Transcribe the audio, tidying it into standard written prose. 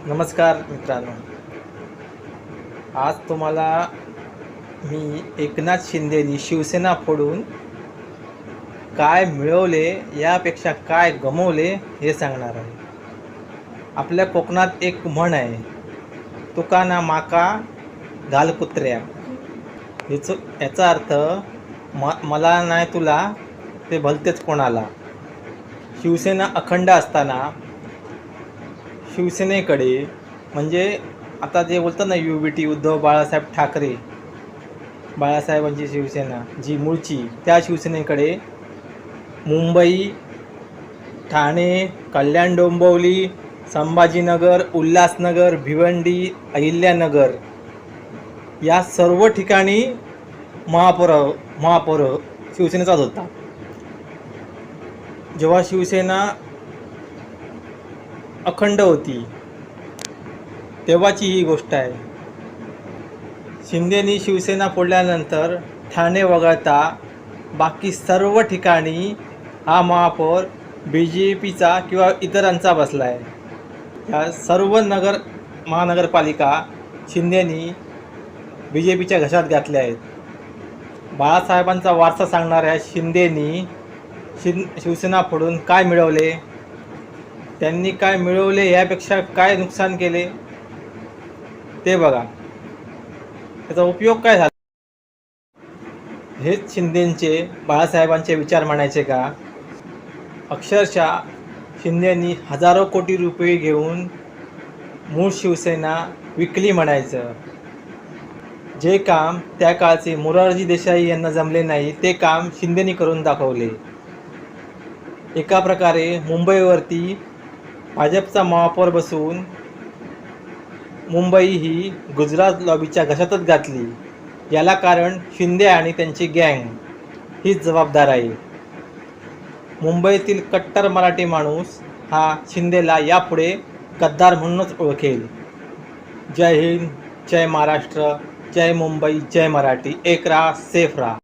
नमस्कार मित्रांनो, आज तुम्हाला मी एकनाथ शिंदेनी शिवसेना फोडून काय मिळवले यापेक्षा काय गमावले हे सांगणार आहे. आपल्या कोकणात एक म्हण आहे, तुका ना माका घाल कुत्र्या. याचा अर्थ मला नाही तुला ते भलतेच कोणाला. शिवसेना अखंड असताना शिवसेनेकडे म्हणजे आता जे बोलतात ना UBT उद्धव बाळासाहेब ठाकरे, बाळासाहेबांची शिवसेना जी मूळची, त्या शिवसेनेकडे मुंबई, ठाणे, कल्याण डोंबिवली, संभाजीनगर, उल्हासनगर, भिवंडी, अहिल्यानगर या सर्व ठिकाणी महापौर शिवसेनेचाच होता. जेव्हा शिवसेना अखंड होती तेव्हाची ही गोष्ट आहे. शिंदेनी शिवसेना फोडल्यानंतर ठाणे वगळता बाकी सर्व ठिकाणी हा महापौर BJPचा किंवा इतरांचा बसला आहे. या सर्व महानगरपालिका शिंदेनी BJPच्या घशात घातल्या आहेत. बाळासाहेबांचा वारसा सांगणाऱ्या शिंदेनी शिवसेना फोडून काय मिळवले, त्यांनी काय मिळवले यापेक्षा काय नुकसान केले ते बघा. त्याचा उपयोग काय झाला. हेच शिंदेंचे बाळासाहेबांचे विचार म्हणायचे का. अक्षरशः शिंदेंनी हजारो कोटी रुपये घेऊन मूळ शिवसेना विकली म्हणायचं. जे काम त्या काळचे मोरारजी देसाई यांना जमले नाही ते काम शिंदेंनी करून दाखवले. एका प्रकारे मुंबईवरती भाजपचा महापौर बसवून मुंबई ही गुजरात लॉबीच्या घशातच घातली. याला कारण शिंदे आणि त्यांची गँग हीच जबाबदार आहे. मुंबईतील कट्टर मराठी माणूस हा शिंदेला यापुढे गद्दार म्हणूनच ओळखेल. जय हिंद, जय महाराष्ट्र, जय मुंबई, जय मराठी. एक राहा, सेफ राहा.